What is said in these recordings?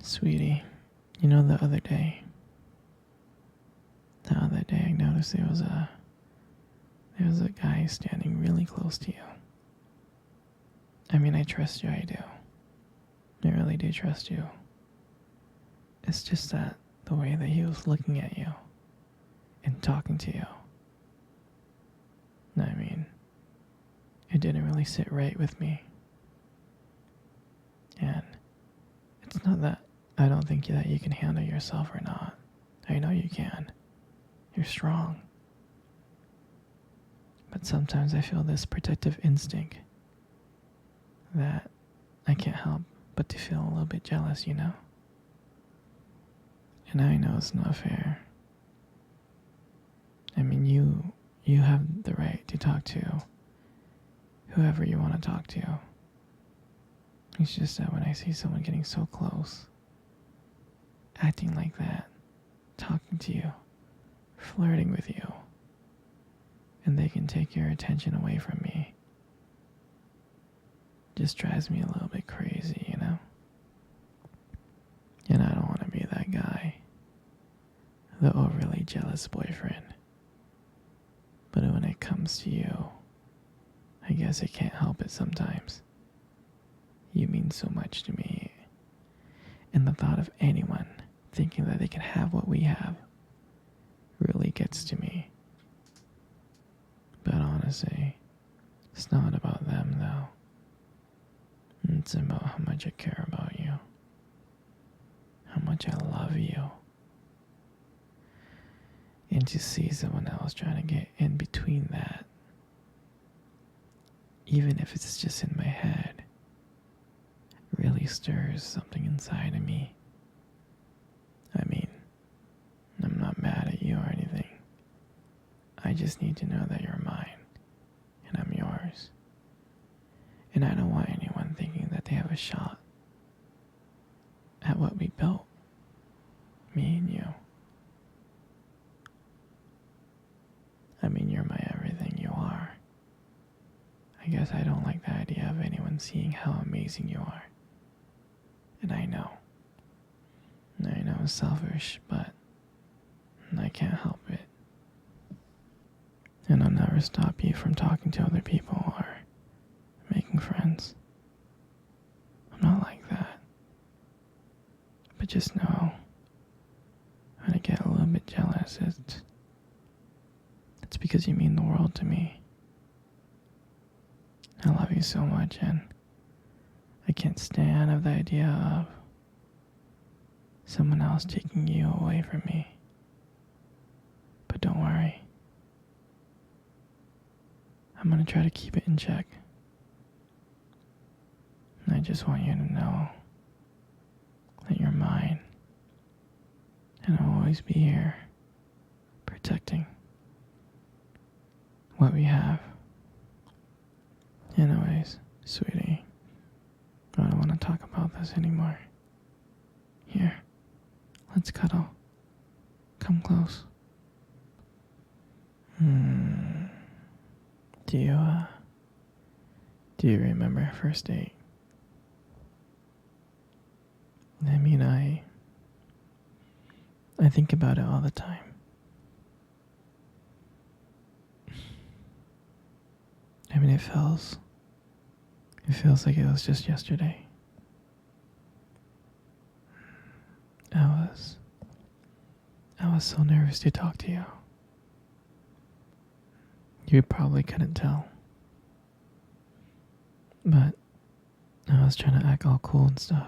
Sweetie, you know the other day I noticed there was a guy standing really close to you. I mean, I trust you, I do. I really do trust you. It's just that the way that he was looking at you and talking to you, I mean, it didn't really sit right with me. And it's not that I don't think that you can handle yourself or not. I know you can. You're strong. But sometimes I feel this protective instinct that I can't help but to feel a little bit jealous, you know? And I know it's not fair. I mean, you have the right to talk to whoever you want to talk to. It's just that when I see someone getting so close, acting like that, talking to you, flirting with you, and they can take your attention away from me, just drives me a little bit crazy, you know? And I don't want to be that guy, the overly jealous boyfriend. But when it comes to you, I guess I can't help it sometimes. You mean so much to me. And the thought of anyone thinking that they can have what we have really gets to me. But honestly, it's not about them though. It's about how much I care about you. How much I love you. And to see someone else trying to get in between that, even if it's just in my head, really stirs something inside of me. I mean, I'm not mad at you or anything. I just need to know that you're mine and I'm yours. And I don't want anyone thinking that they have a shot at what we built, me and you. I mean, you're my everything, you are. I guess I don't like the idea of anyone seeing how amazing you are. And I know it's selfish, but I can't help it. And I'll never stop you from talking to other people or making friends. I'm not like that. But just know, when I get a little bit jealous, it's because you mean the world to me. I love you so much, and I can't stand of the idea of someone else taking you away from me. But don't worry. I'm gonna try to keep it in check. And I just want you to know that you're mine. And I'll always be here, protecting what we have. Anyways, sweetie, I don't want to talk about this anymore. Here, let's cuddle. Come close. Do you remember our first date? I mean, I think about it all the time. I mean, it feels like it was just yesterday. I was so nervous to talk to you. You probably couldn't tell. But I was trying to act all cool and stuff.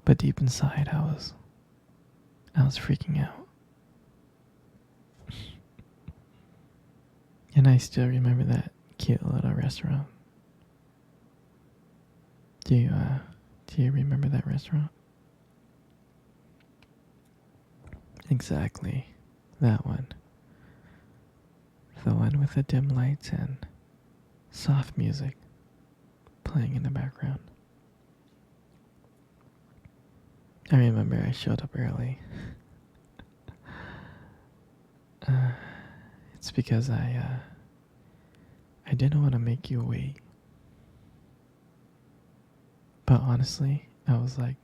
But deep inside, I was freaking out. And I still remember that cute little restaurant. Do you remember that restaurant? Exactly, that one. The one with the dim lights and soft music playing in the background. I remember I showed up early. It's because I didn't want to make you wait. But honestly, I was like,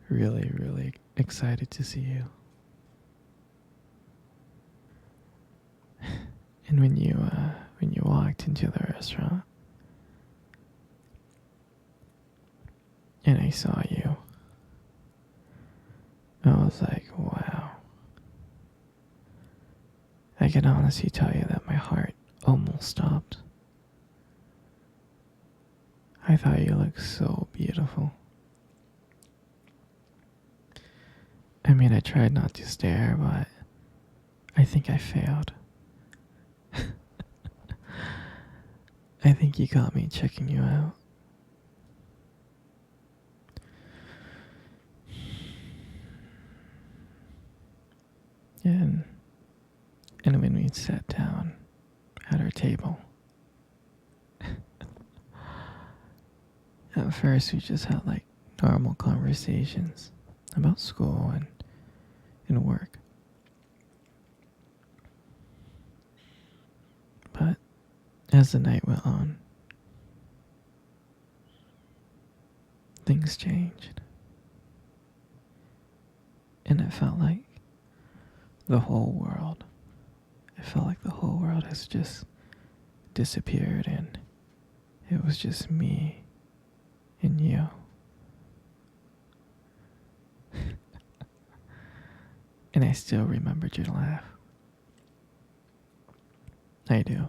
really, really excited to see you. And when you walked into the restaurant and I saw you, I was like, wow. I can honestly tell you that my heart almost stopped. I thought you looked so beautiful. I mean, I tried not to stare, but I think I failed. I think you got me checking you out. And and when we sat down at our table, at first we just had like normal conversations about school and work. But as the night went on, things changed. And it felt like the whole world, it felt like the whole world has just disappeared and it was just me and you. And I still remembered your laugh. I do.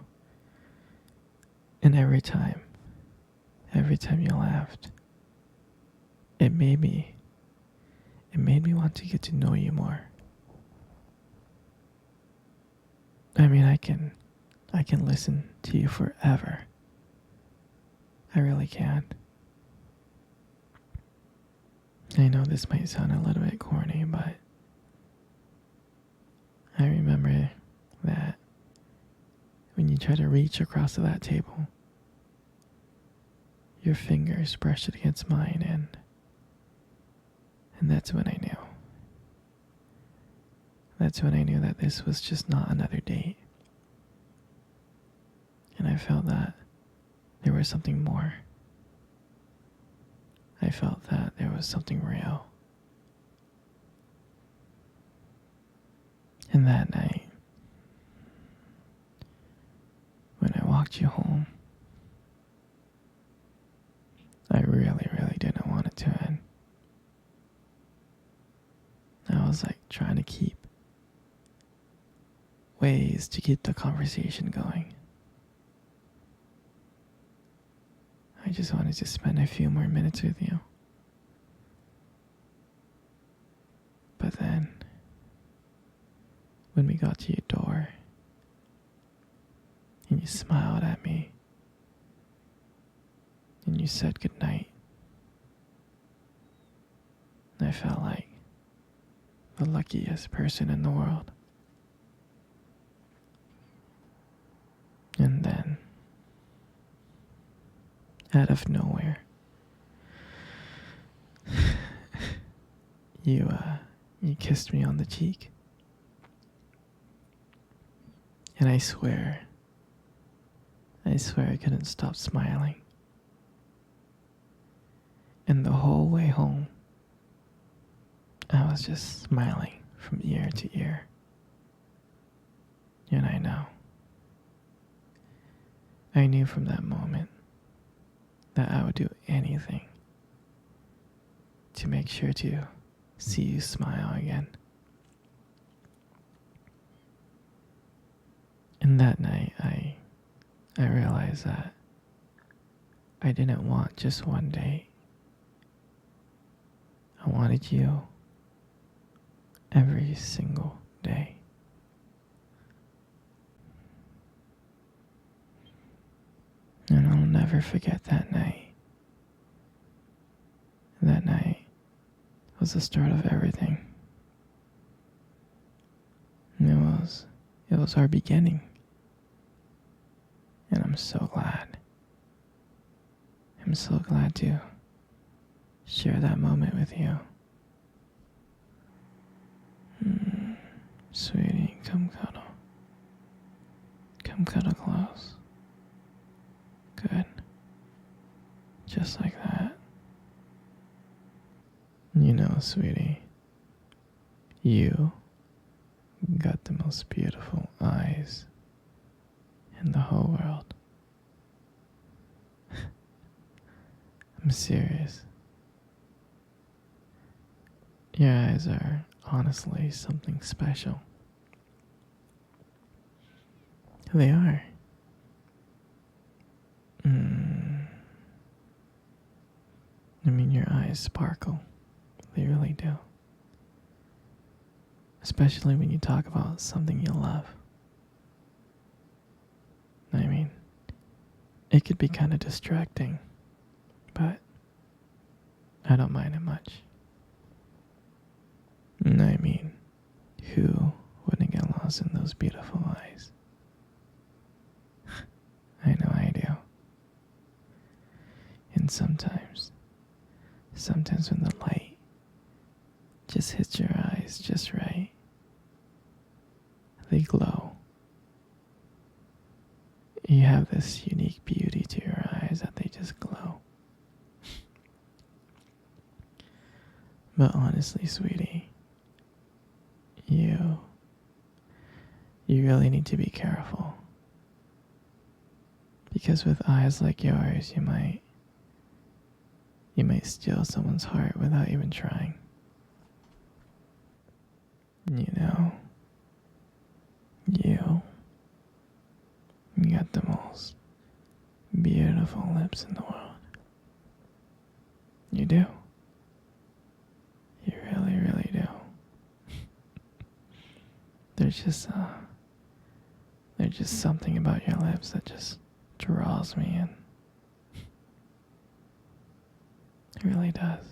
And every time you laughed, it made me want to get to know you more. I mean, I can listen to you forever. I really can. I know this might sound a little bit corny, but I remember that when you try to reach across to that table, your fingers brushed it against mine, and that's when I knew. That's when I knew that this was just not another date. And I felt that there was something more. I felt that there was something real. And that night, when I walked you home, I really, really didn't want it to end. I was like trying to keep ways to keep the conversation going. I just wanted to spend a few more minutes with you. But then, when we got to your door, and you smiled at me, and you said goodnight, I felt like the luckiest person in the world. And then, out of nowhere, you kissed me on the cheek. And I swear I couldn't stop smiling. And the whole way home, I was just smiling from ear to ear. And I knew from that moment that I would do anything to make sure to see you smile again. And that night, I realized that I didn't want just one date. I wanted you every single day. And I'll never forget that night. That night was the start of everything. And it was our beginning. And I'm so glad. I'm so glad to share that moment with you. Sweetie, come cuddle. Come cuddle close. Good. Just like that. You know, sweetie, you got the most beautiful eyes in the whole world. I'm serious. Your eyes are honestly something special. They are. I mean, your eyes sparkle. They really do. Especially when you talk about something you love. I mean, it could be kind of distracting, but I don't mind it much. I mean, who wouldn't get lost in those beautiful eyes? I know I do. And sometimes when the light just hits your eyes just right, they glow. You have this unique beauty to your eyes that they just glow. But honestly, sweetie, you really need to be careful. Because with eyes like yours, you might steal someone's heart without even trying. You know, you got the most beautiful lips in the world. You do. You really, really do. There's just something about your lips that just draws me in. It really does.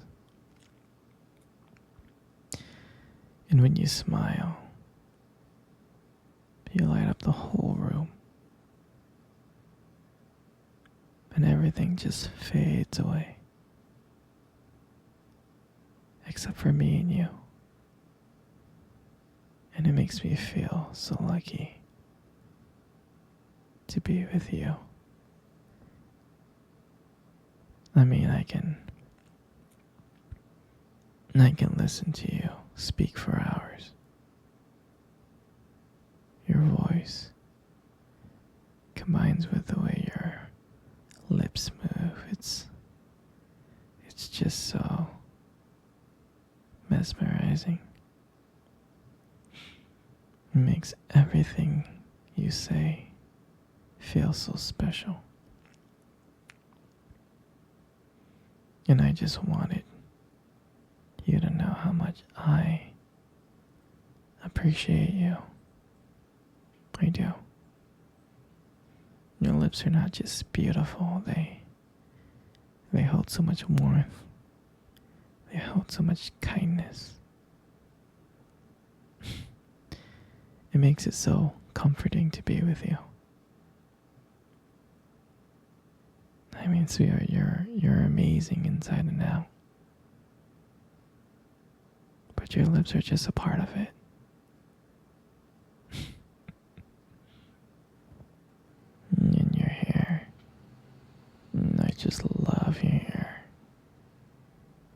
And when you smile, you light up the whole room. And everything just fades away. Except for me and you. And it makes me feel so lucky to be with you. I mean, I can listen to you speak for hours. Your voice combines with the way your lips move. It's just so mesmerizing. It makes everything you say feel so special. And I just wanted you to know how much I appreciate you. I do. Your lips are not just beautiful, they hold so much warmth. They hold so much kindness. It makes it so comforting to be with you. I mean, sweetheart, you're amazing inside and out. But your lips are just a part of it. And your hair. I just love your hair.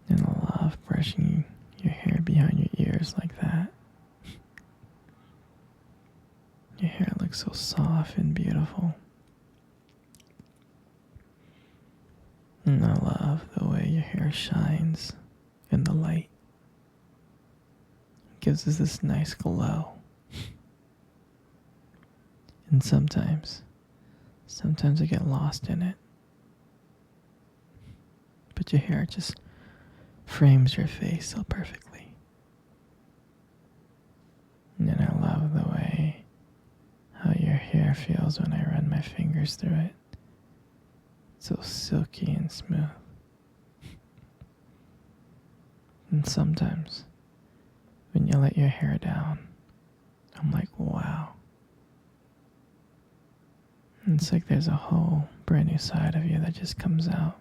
And I love brushing your hair behind your ears like that. Your hair looks so soft and beautiful. And I love the way your hair shines in the light. It gives us this nice glow. And sometimes I get lost in it. But your hair just frames your face so perfectly. And I love the way how your hair feels when I run my fingers through it. So silky and smooth. And sometimes, when you let your hair down, I'm like, wow. And it's like there's a whole brand new side of you that just comes out.